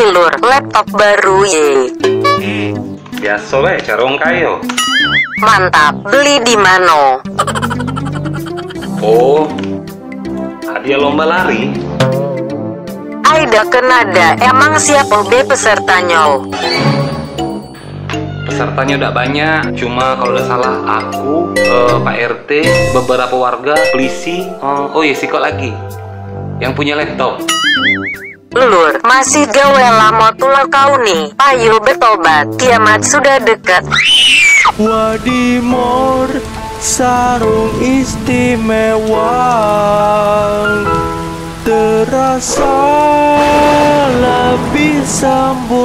Ini lur, laptop baru ye. Biasa we, carong kayo. Mantap, beli di mano? Oh, hadiah lomba lari. Aida kenada, emang siapa be pesertanya? Pesertanya udah banyak, cuma kalau udah salah aku, Pak RT, beberapa warga, polisi, oh iya si kok lagi yang punya laptop. Lur, masih gawe lama tular kau nih. Ayo bertobat, kiamat sudah dekat. Wadimor sarung istimewa terasa lebih sempurna.